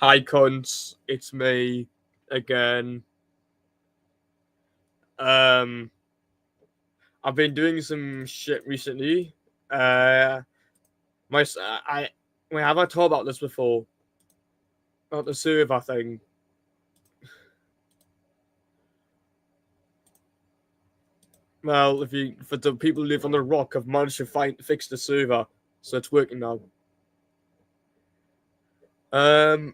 Hi, cunts. It's me again. Um, I've been doing some shit recently. I wait, have I talked about this before? About the server thing? Well, if you for the people who live on the rock, I've managed to fix the server, so it's working now. Um,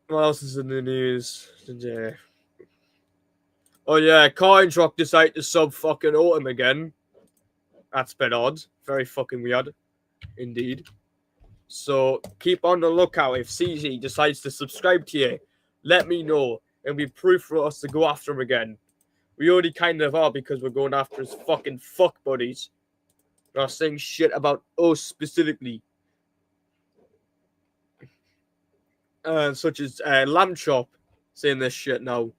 what else is in the news today? Oh yeah, Cointrock decided to sub fucking Autumn again. That's a bit odd. Very fucking weird, indeed. So keep on the lookout. If CZ decides to subscribe to you, let me know. It'll be proof for us to go after him again. We already kind of are because we're going after his fucking fuck buddies. They're saying shit about us specifically. Such as Lamb Chop saying this shit now.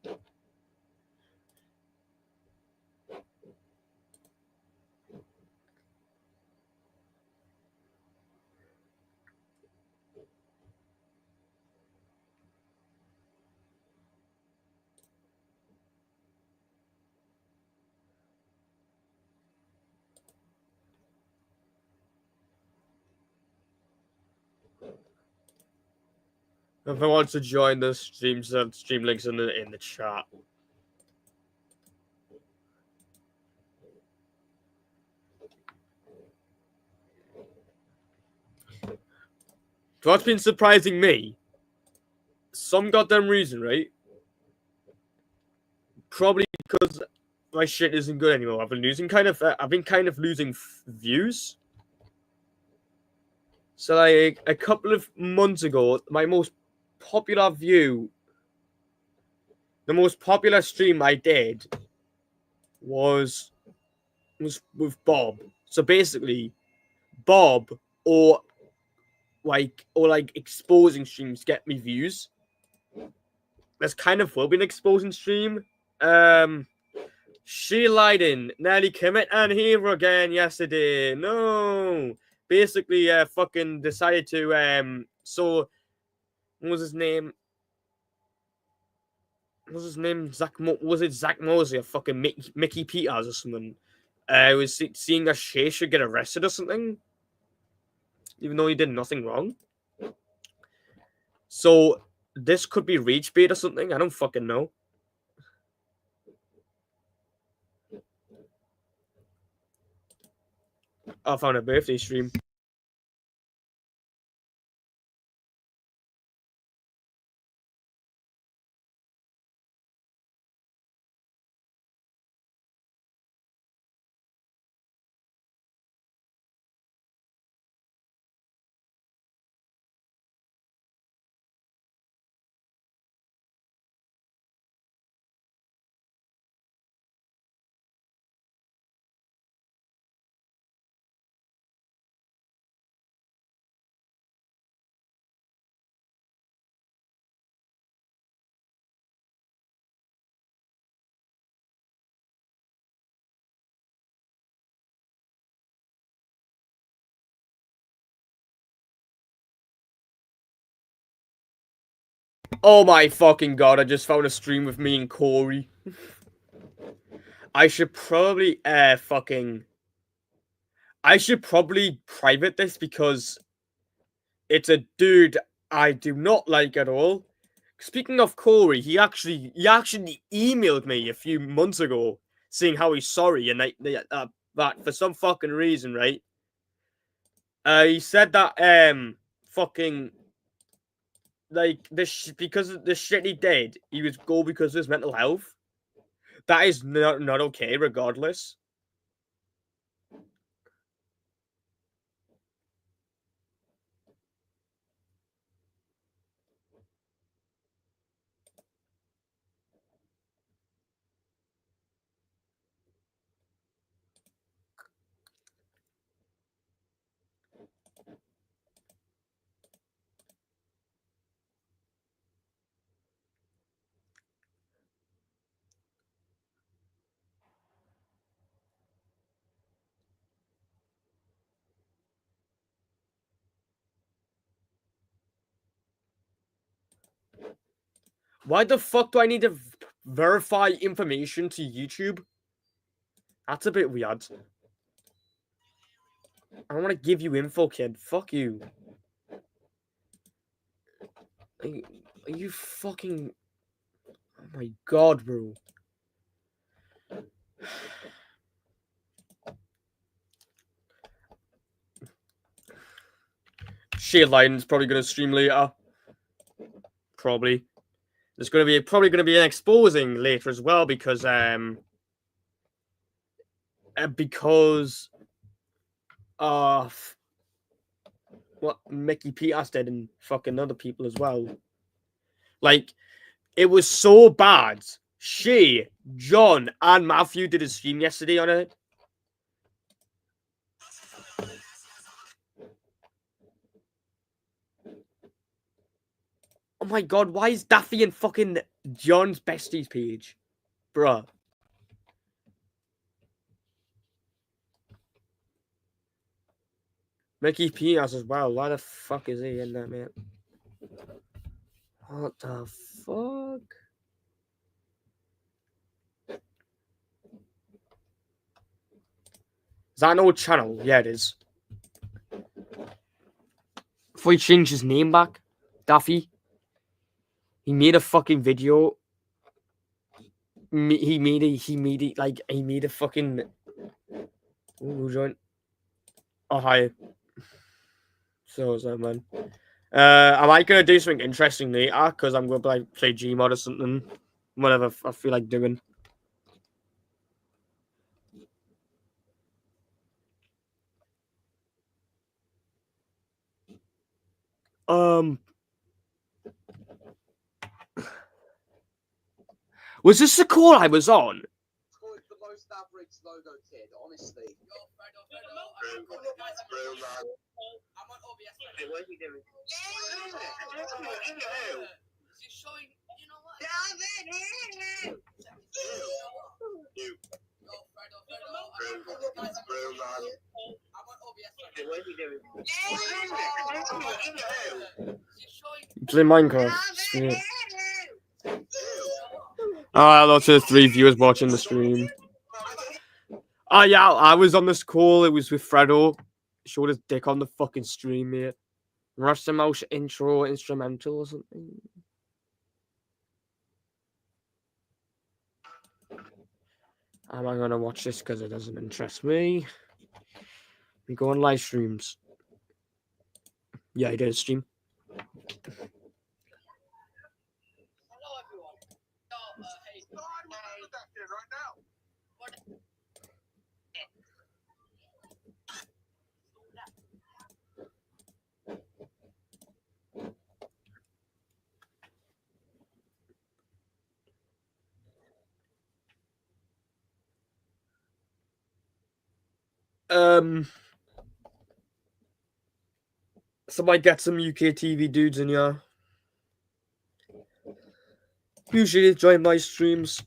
If anyone wants to join the streams, stream links in the chat. So what's been surprising me? Some goddamn reason, right? Probably because my shit isn't good anymore. I've been kind of losing views. So like a couple of months ago, my most popular view, the most popular stream I did was with Bob. So basically, Bob or like exposing streams get me views. That's kind of will be an exposing stream. Um, She Leiden nearly commit and here again yesterday. No, basically, fucking decided to So what was his name? What was his name? Was it Zach Mosley or fucking Mickey Peters or something? Was seeing that Shay should get arrested or something, even though he did nothing wrong. So this could be rage bait or something. I don't fucking know. I found a birthday stream. Oh my fucking god! I just found a stream with me and Corey. I should probably I should probably private this because it's a dude I do not like at all. Speaking of Corey, he actually emailed me a few months ago saying how he's sorry and that for some fucking reason, right? He said that fucking like this because of the shit he did, he was go because of his mental health. That is not okay, regardless. Why the fuck do I need to verify information to YouTube? That's a bit weird. I don't want to give you info, kid. Fuck you. Are you fucking... Oh my god, bro. Shade Lighten's probably going to stream later. Probably. There's probably gonna be an exposing later as well because of what Mickey Peters did and fucking other people as well. Like, it was so bad. She, John, and Matthew did a stream yesterday on it. Oh my god, why is Daffy in fucking John's besties page? Bruh. Mickey Peters as well. Why the fuck is he in there, mate? What the fuck? Is that an old channel? Yeah, it is. Before he changed his name back, Daffy. He made a fucking video. He made a fucking. Ooh, joint. Oh, hi. So is that, man. Am I gonna do something interesting later? Because I'm gonna like play Gmod or something. Whatever I feel like doing. Was this the call I was on? It's the most average logo, kid, honestly. I'm on OBS. Hey, what are you doing? She's showing, you know what? Play Minecraft. Yeah. Oh, lots of 3 viewers watching the stream. Oh yeah, I was on this call. It was with Fredo. Showed his dick on the fucking stream, mate. Rush the Mouse intro instrumental or something. Am I gonna watch this because it doesn't interest me? We go on live streams. Yeah, he did a stream. Hello, everyone. Hey, right now. So I might get some UK TV dudes in here. Usually they join my streams.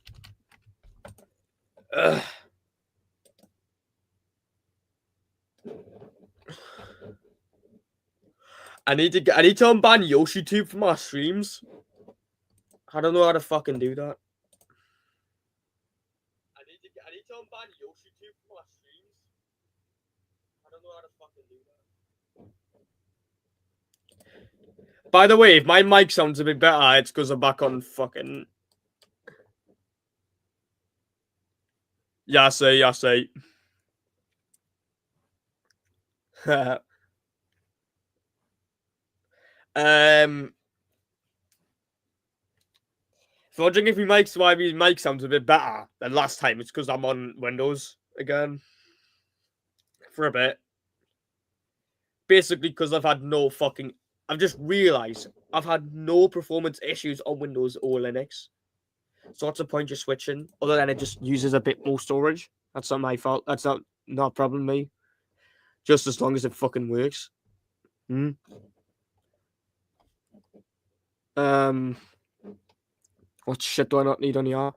I need to unban YoshiTube for my streams. I don't know how to fucking do that. I need to unban YoshiTube for my streams. I don't know how to fucking do that. By the way, if my mic sounds a bit better, it's because I'm back on fucking. Yeah, say. If you're wondering if why my mic sounds a bit better than last time, it's because I'm on Windows again for a bit. Basically, because I've just realized I've had no performance issues on Windows or Linux. So what's the point of switching? Other than it just uses a bit more storage. That's not my fault. That's not a problem, me. Just as long as it fucking works. What shit do I not need on here?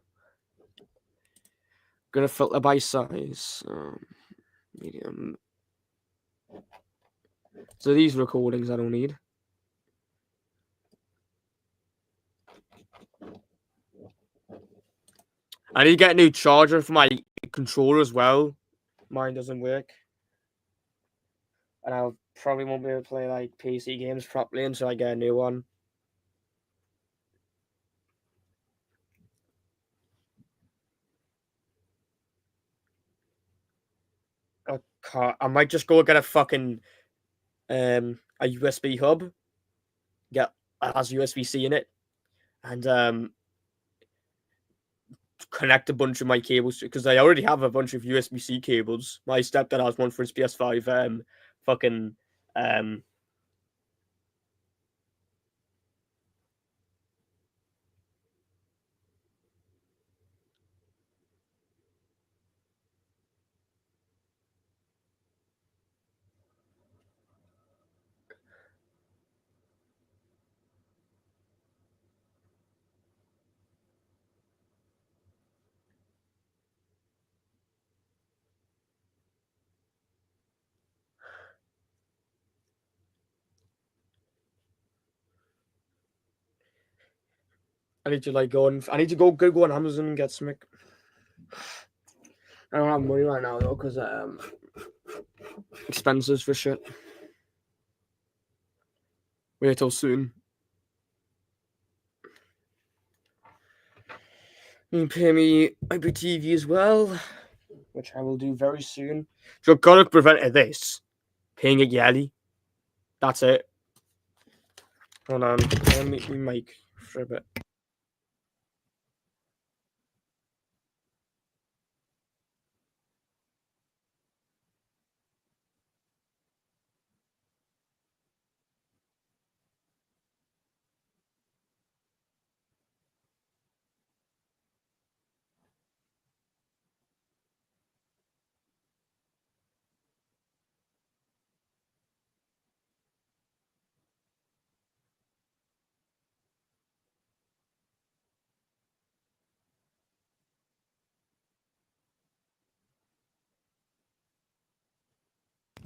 Gonna filter by size. Medium. So these recordings I don't need. I need to get a new charger for my controller as well. Mine doesn't work. And I probably won't be able to play like PC games properly until I get a new one. I might just go get a fucking a USB hub. Get it has USB-C in it. And connect a bunch of my cables because I already have a bunch of USB-C cables. My stepdad has one for his PS5. Fucking I need to like go and I need to go on Amazon and get some. I don't have money right now though because expenses for shit. Wait till soon. You can pay me IPTV as well, which I will do very soon. So I've got to prevent this. Paying it yearly. That's it. Hold on. Let me mic for a bit.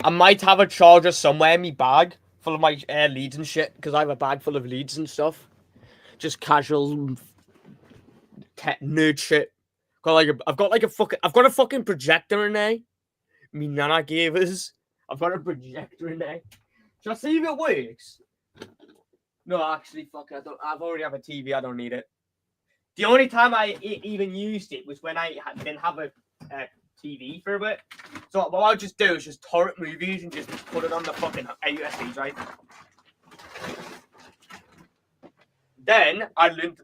I might have a charger somewhere in my bag full of my leads and shit because I have a bag full of leads and stuff. Just casual nerd shit. I've got a fucking projector in there. Me nana gave us. I've got a projector in there. Shall I see if it works? No, actually, fuck it. I've already have a TV. I don't need it. The only time I even used it was when I didn't have a TV for a bit. So what I'll just do is just torrent movies and just put it on the fucking USB drive. Then I learned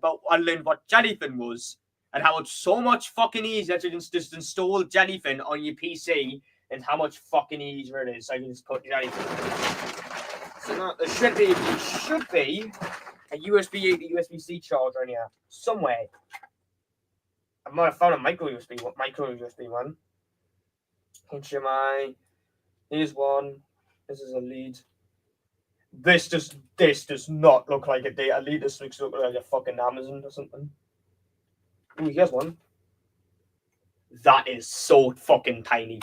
what Jellyfin was and how it's so much fucking easier to just install Jellyfin on your PC and how much fucking easier it is. So I can just put Jellyfin. So now there should be a USB-A to USB-C charger in here somewhere. I might have found a micro USB one. HDMI. Here's one. This is a lead. This does not look like a data lead. This looks like a fucking Amazon or something. Ooh, here's one. That is so fucking tiny.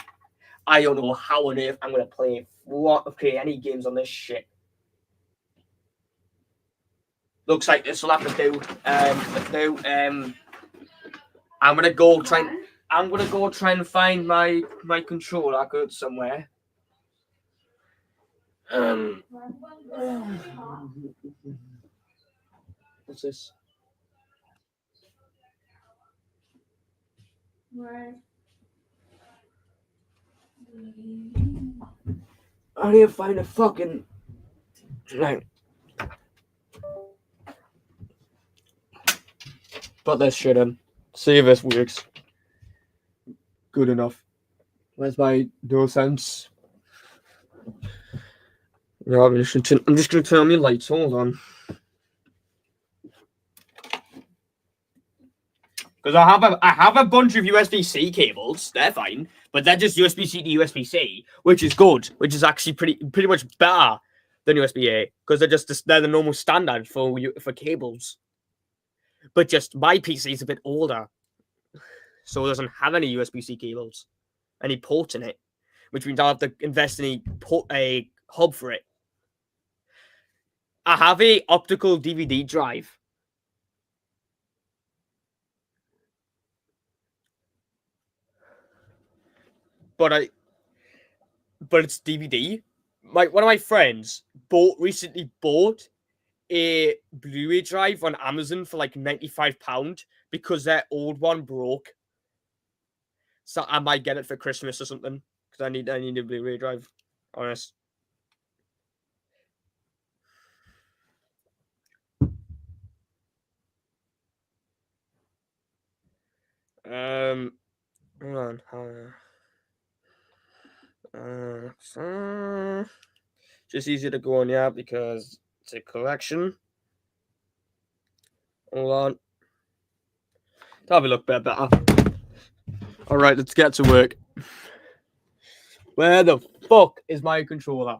I don't know how on earth I'm gonna play any games on this shit. Looks like this will have to do. I'm gonna go try and find my controller code somewhere. What's this? Where? I need to find a fucking. Right. Put this shit in. See if this works. Good enough. Where's my DualSense? Yeah, I'm just gonna turn on my lights. Hold on. Because I have a bunch of USB-C cables. They're fine, but they're just USB-C to USB-C, which is good. Which is actually pretty much better than USB-A because they're the normal standard for cables. But just my PC is a bit older, so it doesn't have any USB-C cables, any ports in it, which means I'll have to invest in a hub for it. I have a optical DVD drive. but it's DVD. One of my friends recently bought a Blu-ray drive on Amazon for like £95 because their old one broke. So I might get it for Christmas or something because I need a Blu-ray drive. Honest. Hold on. Just easy to go on, yeah, because it's a collection. Hold on. Have a look better. All right, let's get to work. Where the fuck is my controller?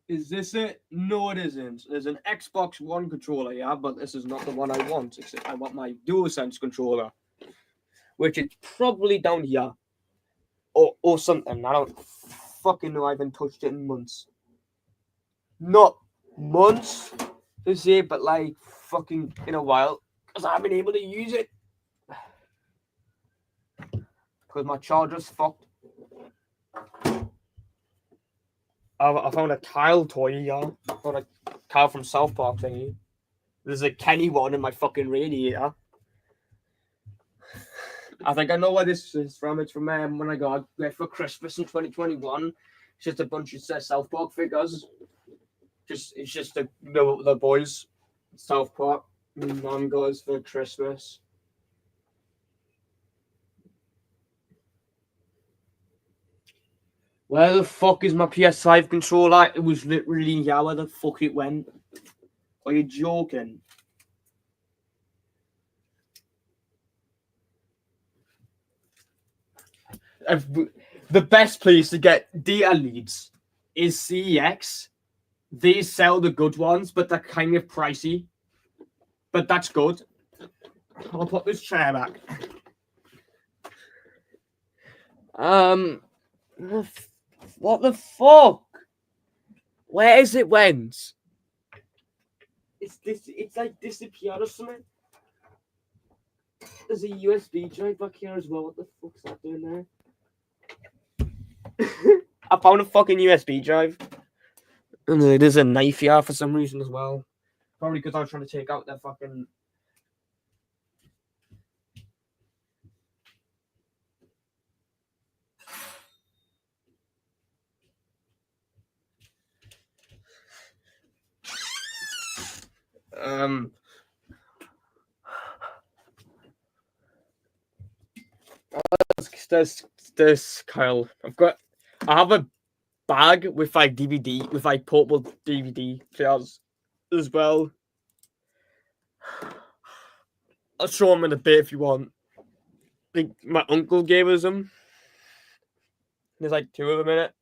Is this it? No, it isn't. There's an Xbox One controller, yeah, but this is not the one I want. Except I want my DualSense controller, which is probably down here, or something. I don't fucking know. I haven't touched it in months. Not months to say, but like fucking in a while, because I haven't been able to use it because my charger's fucked. I found a Kyle toy, yeah. I found a Kyle from South Park thingy. There's a Kenny one in my fucking radiator. I think I know where this is from. It's from when I got it for Christmas in 2021. It's just a bunch of South Park figures. It's just the boys, South Park, mom goes for Christmas. Where the fuck is my PS5 controller? It was literally here. Where the fuck it went? Are you joking? The best place to get data leads is CEX. They sell the good ones, but they're kind of pricey. But that's good. I'll put this chair back. What the fuck? Where is it went? It's like disappeared or something. There's a USB drive back here as well. What the fuck's that doing there? I found a fucking USB drive. And there's a knife here for some reason as well. Probably because I was trying to take out their fucking. There's Kyle. I have a bag with like DVD, with like portable DVD players as well. I'll show them in a bit if you want. I think my uncle gave us them. There's like 2 of them in it.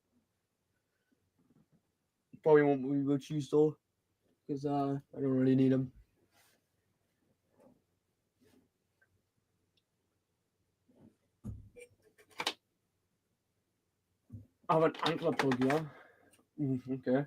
Probably won't be able to use though, because I don't really need them. I have an ankle plug here. Okay.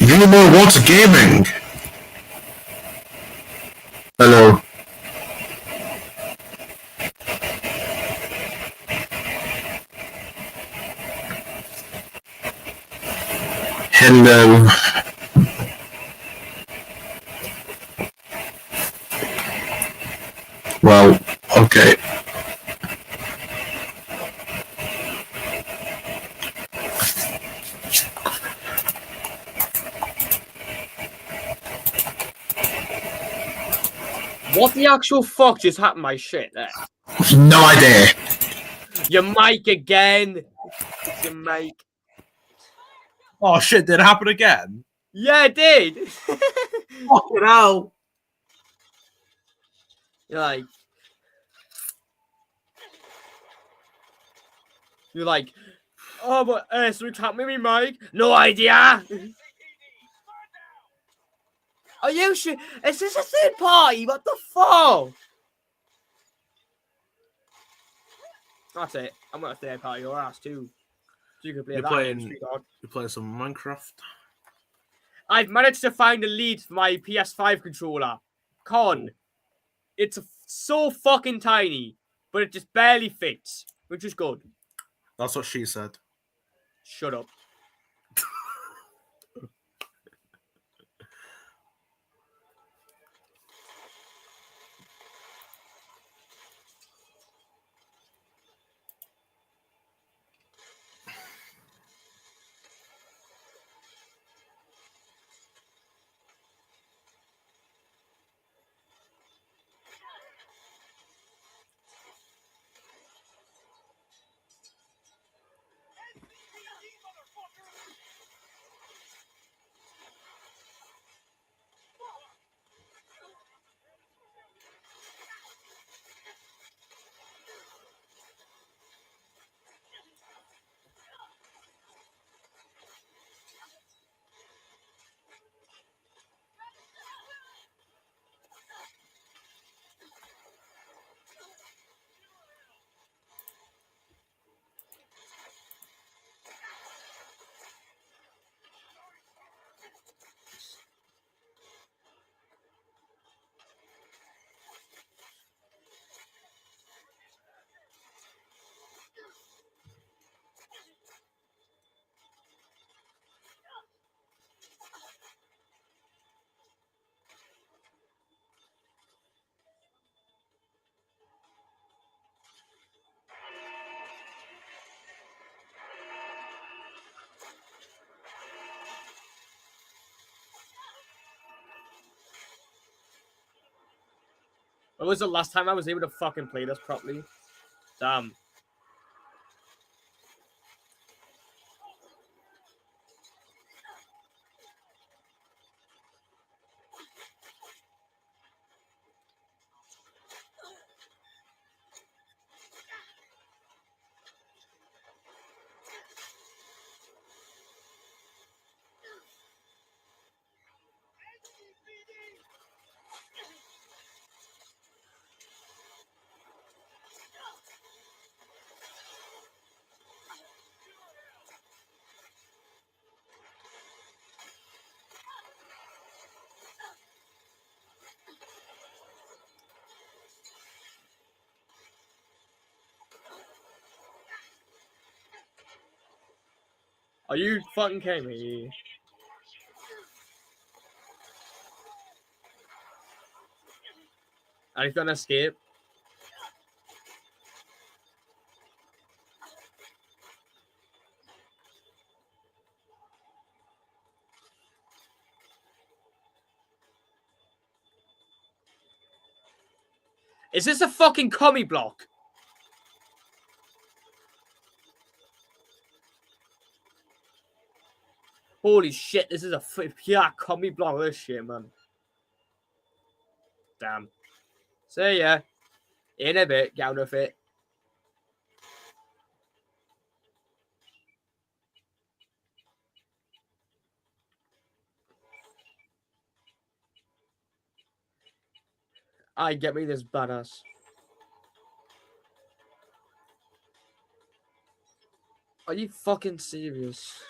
You know what's gaming? Hello. Hello. Well, okay. What the actual fuck just happened to my shit there? No idea. Your mic again. It's your mic. Oh shit, did it happen again? Yeah, it did. Fucking hell. You're like, oh, but something's happening with my mic. No idea. Are you sure? Is this a third party? What the fuck? That's it. I'm not a third party. Your ass too. So you can play You're that playing- game, sweetheart. You're playing some Minecraft. I've managed to find a lead for my PS5 controller. It's so fucking tiny, but it just barely fits, which is good. That's what she said. Shut up. When was the last time I was able to fucking play this properly? Damn. Are you fucking kidding me? And he's gonna escape. Is this a fucking commie block? Holy shit, this is a pure commie block. This shit, man. Damn. See ya. In a bit, counterfeit. I get me this badass. Are you fucking serious?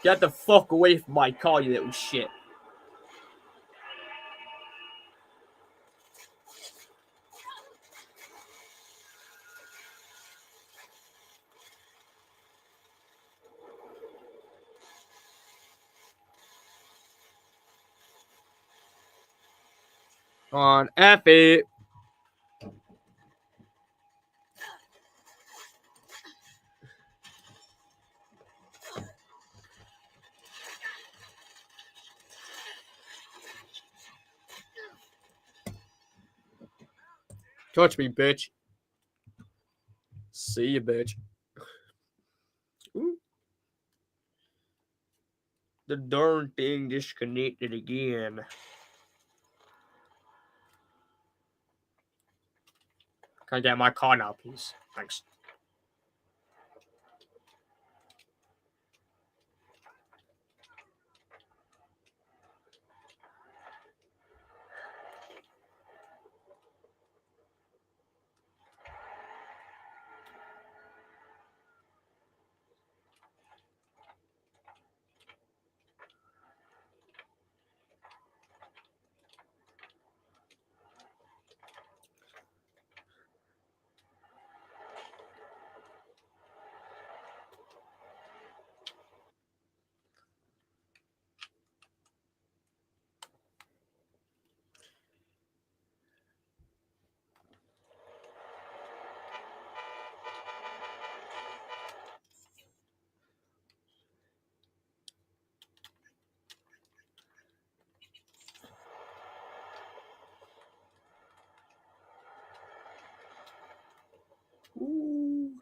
Get the fuck away from my car, you little shit. On F it. Touch me, bitch. See you, bitch. Ooh. The darn thing disconnected again. Can I get my car now, please? Thanks. Ooh.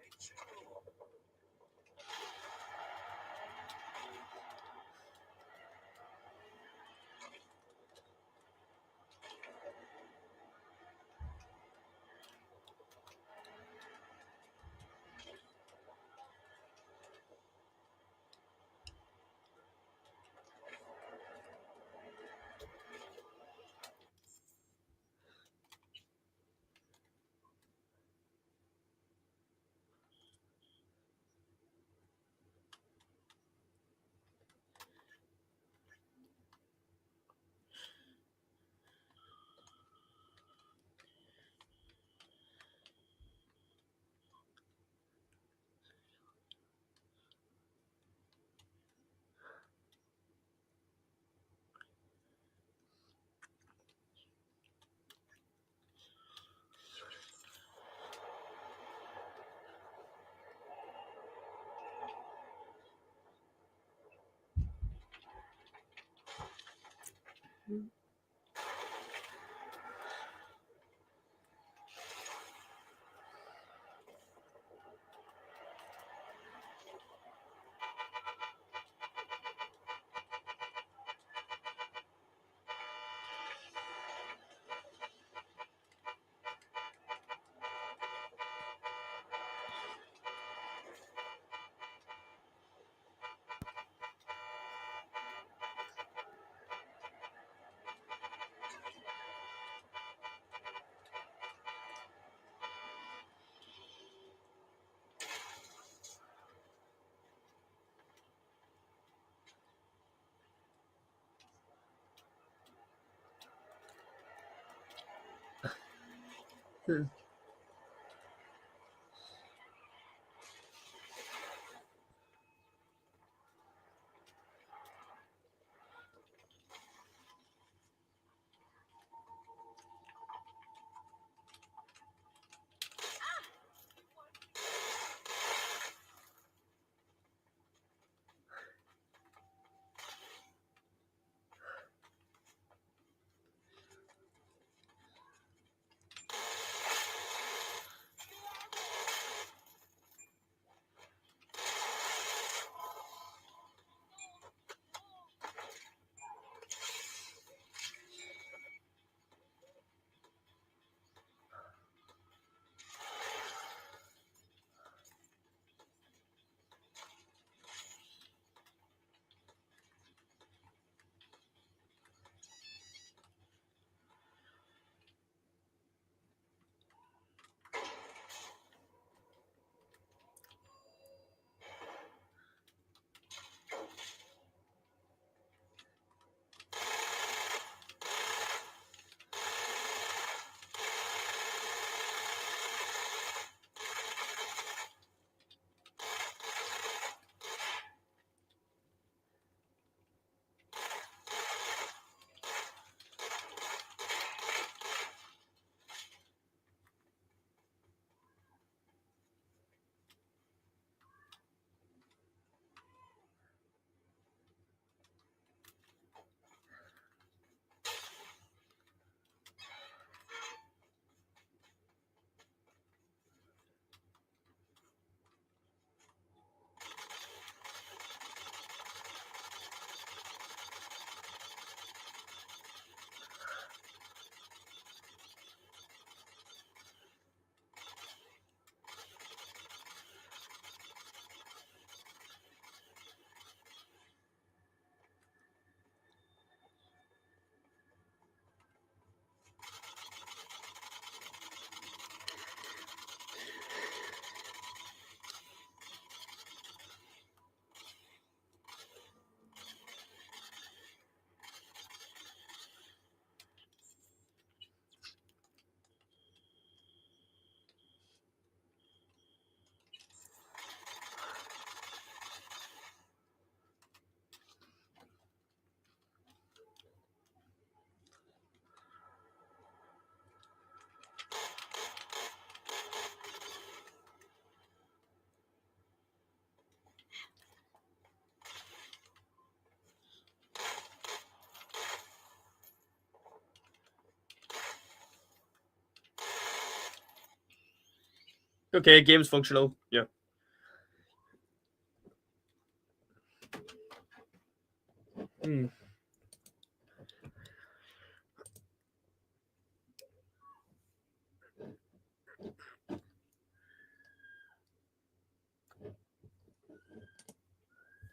Okay, game's functional. Yeah. Hmm.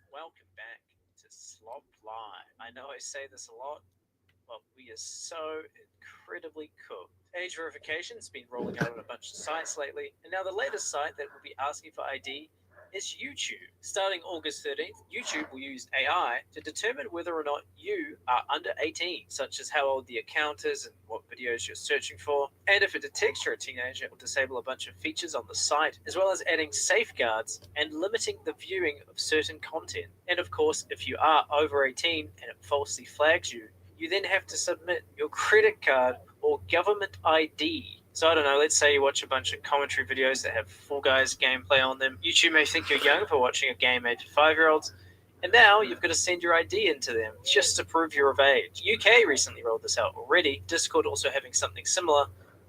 Welcome back to Slop Live. I know I say this a lot, but we are so incredibly cooked. Age verification has been rolling out on a bunch of sites lately, and now the latest site that will be asking for ID is YouTube. Starting August 13th, YouTube will use AI to determine whether or not you are under 18, such as how old the account is and what videos you're searching for. And if it detects you're a teenager, it will disable a bunch of features on the site, as well as adding safeguards and limiting the viewing of certain content. And of course, if you are over 18 and it falsely flags you, you then have to submit your credit card or government ID. So I don't know, let's say you watch a bunch of commentary videos that have Fall Guys gameplay on them. YouTube may think you're young for watching a game made for 5-year-olds, and now you've got to send your ID into them just to prove you're of age. UK recently rolled this out already. Discord also having something similar,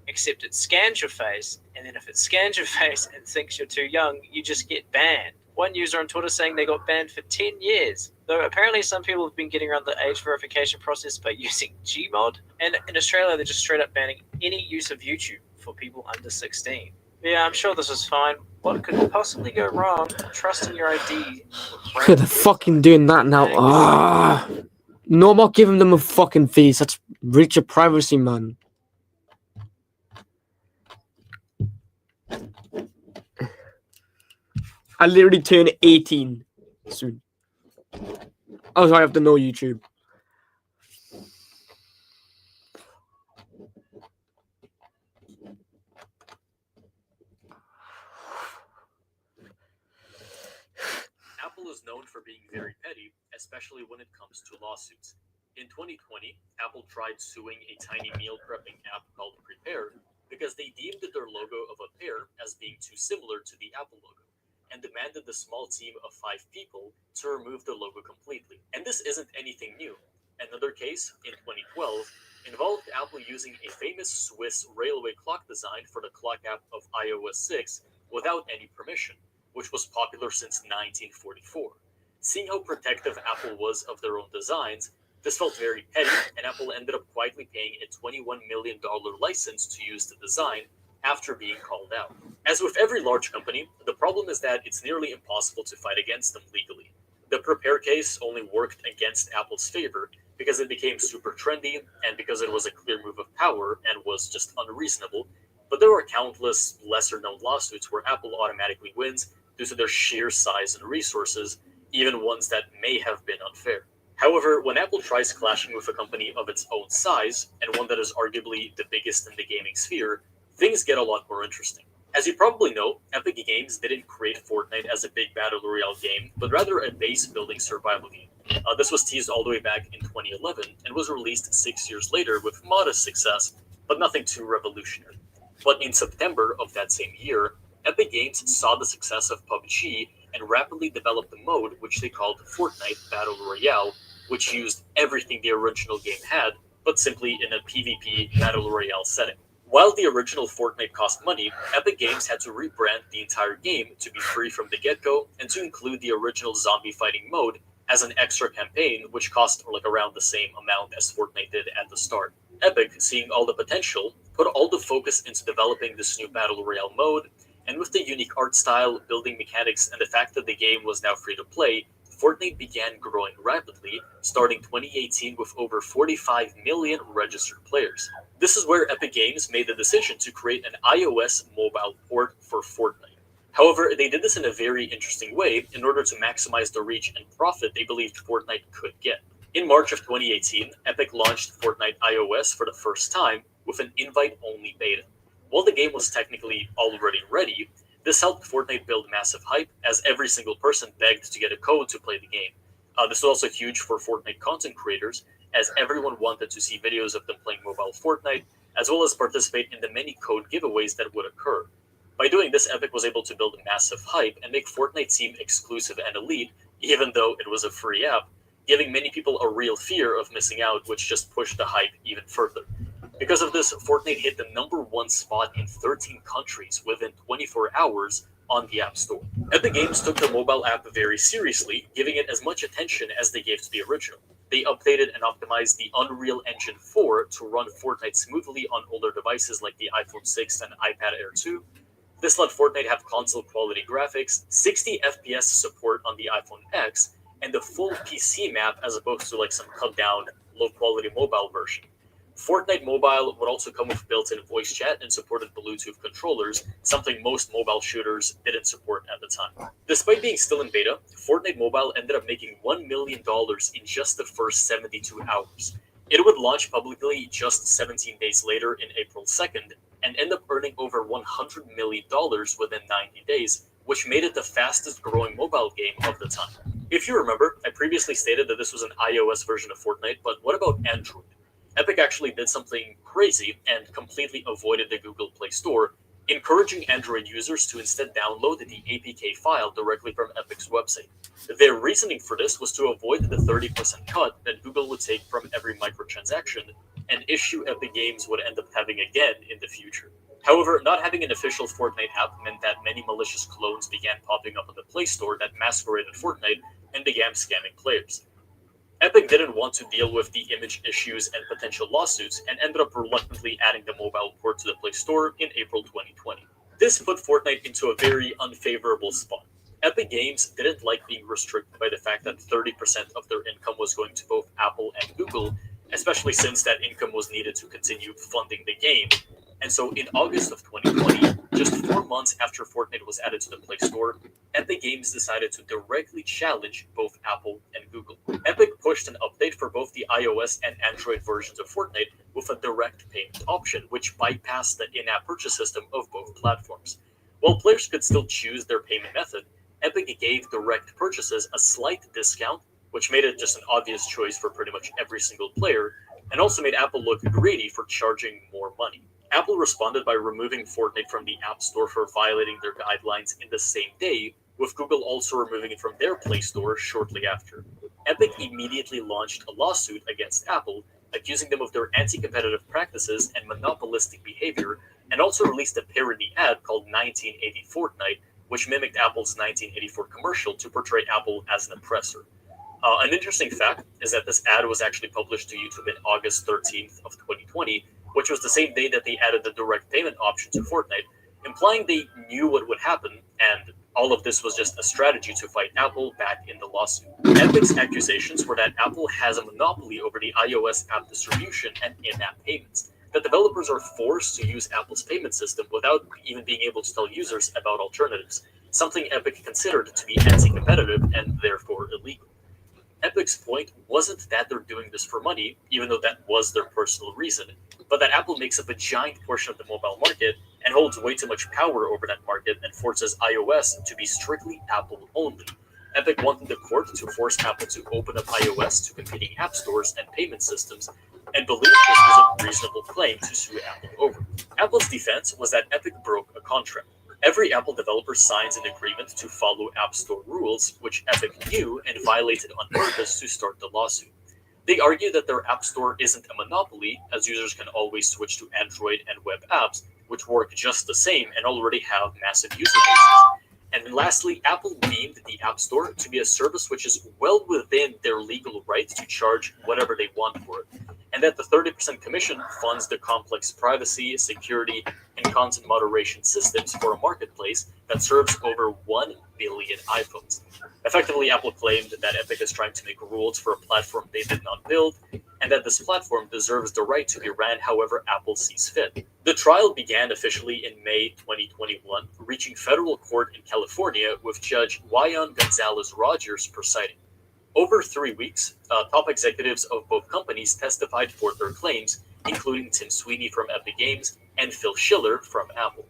except it scans your face, and then if it scans your face and thinks you're too young, you just get banned. One user on Twitter saying they got banned for 10 years, though apparently some people have been getting around the age verification process by using Gmod. And in Australia, they're just straight up banning any use of YouTube for people under 16. Yeah, I'm sure this is fine. What could possibly go wrong? Trusting your ID. They're fucking doing that now. Ah, no more giving them a fucking fees. That's breach of privacy, man. I literally turn 18 soon. Oh, so I have to know YouTube. Apple is known for being very petty, especially when it comes to lawsuits. In 2020, Apple tried suing a tiny meal prepping app called Prepare because they deemed their logo of a pear as being too similar to the Apple logo, and demanded the small team of 5 people to remove the logo completely. And this isn't anything new. Another case, in 2012, involved Apple using a famous Swiss railway clock design for the clock app of iOS 6 without any permission, which was popular since 1944. Seeing how protective Apple was of their own designs, this felt very petty, and Apple ended up quietly paying a $21 million license to use the design after being called out. As with every large company, the problem is that it's nearly impossible to fight against them legally. The Prepare case only worked against Apple's favor because it became super trendy and because it was a clear move of power and was just unreasonable, but there are countless lesser-known lawsuits where Apple automatically wins due to their sheer size and resources, even ones that may have been unfair. However, when Apple tries clashing with a company of its own size, and one that is arguably the biggest in the gaming sphere, things get a lot more interesting. As you probably know, Epic Games didn't create Fortnite as a big battle royale game, but rather a base-building survival game. This was teased all the way back in 2011 and was released 6 years later with modest success, but nothing too revolutionary. But in September of that same year, Epic Games saw the success of PUBG and rapidly developed a mode which they called Fortnite Battle Royale, which used everything the original game had, but simply in a PvP Battle Royale setting. While the original Fortnite cost money, Epic Games had to rebrand the entire game to be free from the get-go and to include the original zombie fighting mode as an extra campaign, which cost around the same amount as Fortnite did at the start. Epic, seeing all the potential, put all the focus into developing this new Battle Royale mode, and with the unique art style, building mechanics, and the fact that the game was now free to play, Fortnite began growing rapidly, starting 2018 with over 45 million registered players. This is where Epic Games made the decision to create an iOS mobile port for Fortnite. However, they did this in a very interesting way in order to maximize the reach and profit they believed Fortnite could get. In March of 2018, Epic launched Fortnite iOS for the first time with an invite-only beta. While the game was technically already ready, this helped Fortnite build massive hype as every single person begged to get a code to play the game. This was also huge for Fortnite content creators, as everyone wanted to see videos of them playing mobile Fortnite, as well as participate in the many code giveaways that would occur. By doing this, Epic was able to build massive hype and make Fortnite seem exclusive and elite, even though it was a free app, giving many people a real fear of missing out, which just pushed the hype even further. Because of this, Fortnite hit the #1 spot in 13 countries within 24 hours on the App Store. Epic Games took the mobile app very seriously, giving it as much attention as they gave to the original. They updated and optimized the Unreal Engine 4 to run Fortnite smoothly on older devices like the iPhone 6 and iPad Air 2. This let Fortnite have console-quality graphics, 60 FPS support on the iPhone X, and the full PC map as opposed to like some cut-down, low-quality mobile version. Fortnite Mobile would also come with built-in voice chat and supported Bluetooth controllers, something most mobile shooters didn't support at the time. Despite being still in beta, Fortnite Mobile ended up making $1 million in just the first 72 hours. It would launch publicly just 17 days later in April 2nd, and end up earning over $100 million within 90 days, which made it the fastest growing mobile game of the time. If you remember, I previously stated that this was an iOS version of Fortnite, but what about Android? Epic actually did something crazy and completely avoided the Google Play Store, encouraging Android users to instead download the APK file directly from Epic's website. Their reasoning for this was to avoid the 30% cut that Google would take from every microtransaction, an issue Epic Games would end up having again in the future. However, not having an official Fortnite app meant that many malicious clones began popping up on the Play Store that masqueraded Fortnite and began scamming players. Epic didn't want to deal with the image issues and potential lawsuits and ended up reluctantly adding the mobile port to the Play Store in April 2020. This put Fortnite into a very unfavorable spot. Epic Games didn't like being restricted by the fact that 30% of their income was going to both Apple and Google, especially since that income was needed to continue funding the game. And so in August of 2020, just 4 months after Fortnite was added to the Play Store, Epic Games decided to directly challenge both Apple and Google. Epic pushed an update for both the iOS and Android versions of Fortnite with a direct payment option, which bypassed the in-app purchase system of both platforms. While players could still choose their payment method, Epic gave direct purchases a slight discount, which made it just an obvious choice for pretty much every single player, and also made Apple look greedy for charging more money. Apple responded by removing Fortnite from the App Store for violating their guidelines in the same day, with Google also removing it from their Play Store shortly after. Epic immediately launched a lawsuit against Apple, accusing them of their anti-competitive practices and monopolistic behavior, and also released a parody ad called 1980 Fortnite, which mimicked Apple's 1984 commercial to portray Apple as an oppressor. An interesting fact is that this ad was actually published to YouTube in August 13th of 2020, which was the same day that they added the direct payment option to Fortnite, implying they knew what would happen, and all of this was just a strategy to fight Apple back in the lawsuit. Epic's accusations were that Apple has a monopoly over the iOS app distribution and in-app payments, that developers are forced to use Apple's payment system without even being able to tell users about alternatives, something Epic considered to be anti-competitive and therefore illegal. Epic's point wasn't that they're doing this for money, even though that was their personal reason, but that Apple makes up a giant portion of the mobile market and holds way too much power over that market and forces iOS to be strictly Apple only. Epic wanted the court to force Apple to open up iOS to competing app stores and payment systems, and believed this was a reasonable claim to sue Apple over. Apple's defense was that Epic broke a contract. Every Apple developer signs an agreement to follow App Store rules, which Epic knew and violated on purpose to start the lawsuit. They argue that their App Store isn't a monopoly, as users can always switch to Android and web apps, which work just the same and already have massive user bases. And then lastly, Apple deemed the App Store to be a service which is well within their legal right to charge whatever they want for it, and that the 30% commission funds the complex privacy, security, and content moderation systems for a marketplace that serves over 1 billion iPhones. Effectively, Apple claimed that Epic is trying to make rules for a platform they did not build, and that this platform deserves the right to be ran however Apple sees fit. The trial began officially in May 2021, reaching federal court in California with Judge Juan Gonzalez Rogers presiding. Over 3 weeks, top executives of both companies testified for their claims, including Tim Sweeney from Epic Games and Phil Schiller from Apple.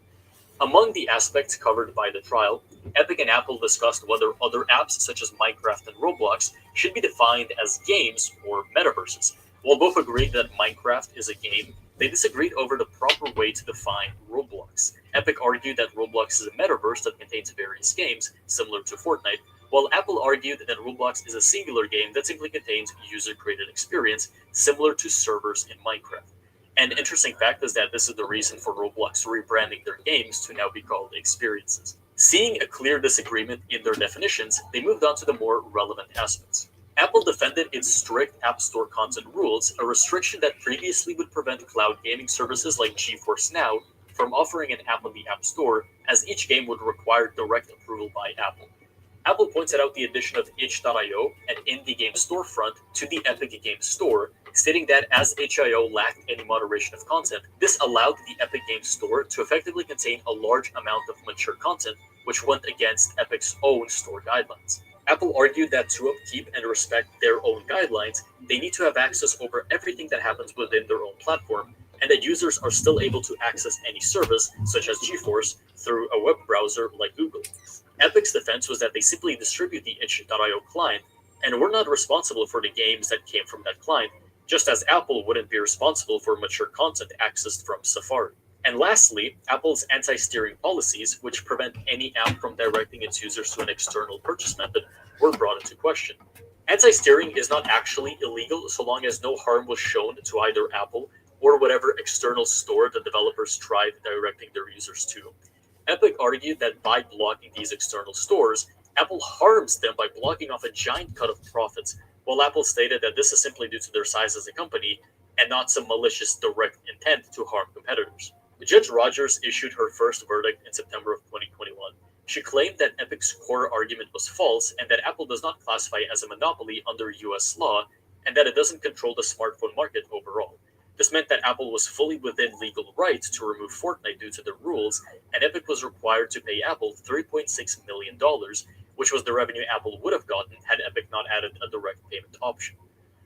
Among the aspects covered by the trial, Epic and Apple discussed whether other apps such as Minecraft and Roblox should be defined as games or metaverses. While both agreed that Minecraft is a game, they disagreed over the proper way to define Roblox. Epic argued that Roblox is a metaverse that contains various games, similar to Fortnite, while Apple argued that Roblox is a singular game that simply contains user-created experience, similar to servers in Minecraft. An interesting fact is that this is the reason for Roblox rebranding their games to now be called Experiences. Seeing a clear disagreement in their definitions, they moved on to the more relevant aspects. Apple defended its strict App Store content rules, a restriction that previously would prevent cloud gaming services like GeForce Now from offering an app on the App Store, as each game would require direct approval by Apple. Apple pointed out the addition of itch.io, an indie game storefront, to the Epic Games Store, stating that as itch.io lacked any moderation of content, this allowed the Epic Games Store to effectively contain a large amount of mature content, which went against Epic's own store guidelines. Apple argued that to upkeep and respect their own guidelines, they need to have access over everything that happens within their own platform, and that users are still able to access any service, such as GeForce, through a web browser like Google. Epic's defense was that they simply distribute the itch.io client and were not responsible for the games that came from that client, just as Apple wouldn't be responsible for mature content accessed from Safari. And lastly, Apple's anti-steering policies, which prevent any app from directing its users to an external purchase method, were brought into question. Anti-steering is not actually illegal so long as no harm was shown to either Apple or whatever external store the developers tried directing their users to. Epic argued that by blocking these external stores, Apple harms them by blocking off a giant cut of profits, while Apple stated that this is simply due to their size as a company and not some malicious direct intent to harm competitors. Judge Rogers issued her first verdict in September of 2021. She claimed that Epic's core argument was false and that Apple does not classify as a monopoly under US law and that it doesn't control the smartphone market overall. This meant that Apple was fully within legal rights to remove Fortnite due to the rules, and Epic was required to pay Apple $3.6 million, which was the revenue Apple would have gotten had Epic not added a direct payment option.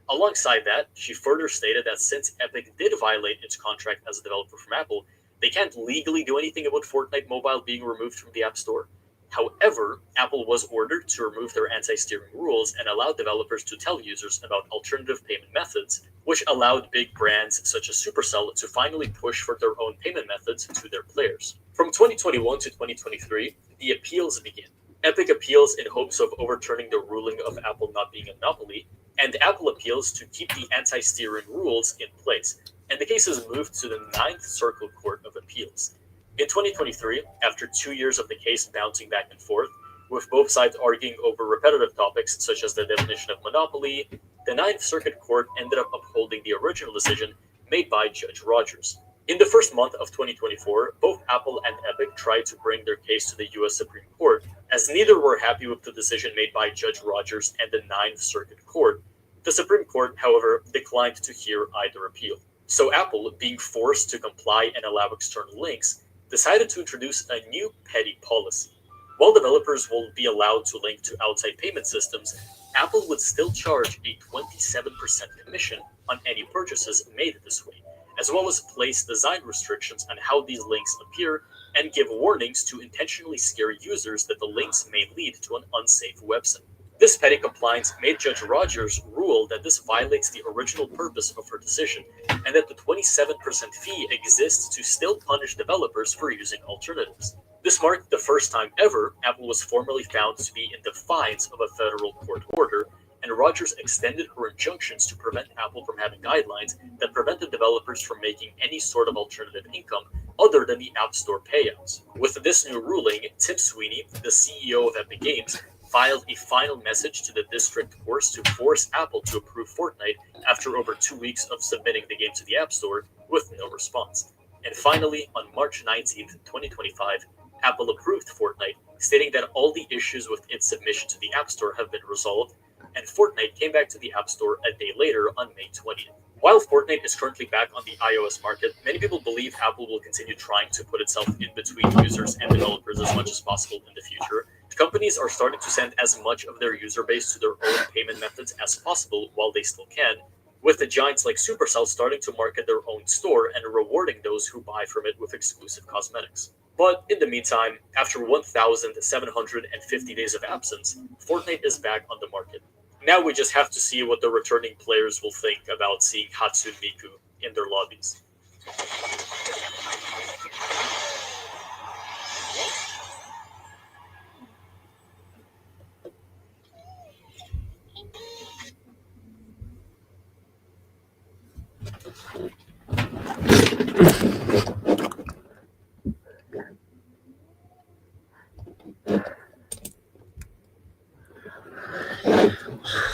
Alongside that, she further stated that since Epic did violate its contract as a developer from Apple, they can't legally do anything about Fortnite Mobile being removed from the App Store. However, Apple was ordered to remove their anti-steering rules and allow developers to tell users about alternative payment methods, which allowed big brands such as Supercell to finally push for their own payment methods to their players. From 2021 to 2023, the appeals began. Epic appeals in hopes of overturning the ruling of Apple not being a monopoly, and Apple appeals to keep the anti-steering rules in place, and the case is moved to the Ninth Circuit Court of Appeals. In 2023, after 2 years of the case bouncing back and forth, with both sides arguing over repetitive topics such as the definition of monopoly, the Ninth Circuit Court ended up upholding the original decision made by Judge Rogers. In the first month of 2024, both Apple and Epic tried to bring their case to the US Supreme Court, as neither were happy with the decision made by Judge Rogers and the Ninth Circuit Court. The Supreme Court, however, declined to hear either appeal. So Apple, being forced to comply and allow external links, decided to introduce a new petty policy. While developers will be allowed to link to outside payment systems, Apple would still charge a 27% commission on any purchases made this way, as well as place design restrictions on how these links appear and give warnings to intentionally scare users that the links may lead to an unsafe website. This petty compliance made Judge Rogers rule that this violates the original purpose of her decision, and that the 27% fee exists to still punish developers for using alternatives. This marked the first time ever Apple was formally found to be in defiance of a federal court order, and Rogers extended her injunctions to prevent Apple from having guidelines that prevented developers from making any sort of alternative income other than the App Store payouts. With this new ruling, Tim Sweeney, the CEO of Epic Games, filed a final message to the district courts to force Apple to approve Fortnite after over 2 weeks of submitting the game to the App Store with no response. And finally, on March 19, 2025, Apple approved Fortnite, stating that all the issues with its submission to the App Store have been resolved, and Fortnite came back to the App Store a day later on May 20th. While Fortnite is currently back on the iOS market, many people believe Apple will continue trying to put itself in between users and developers as much as possible in the future. Companies are starting to send as much of their user base to their own payment methods as possible while they still can, with the giants like Supercell starting to market their own store and rewarding those who buy from it with exclusive cosmetics. But in the meantime, after 1,750 days of absence, Fortnite is back on the market. Now we just have to see what the returning players will think about seeing Hatsune Miku in their lobbies.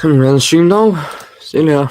I'm gonna stream now. See you later.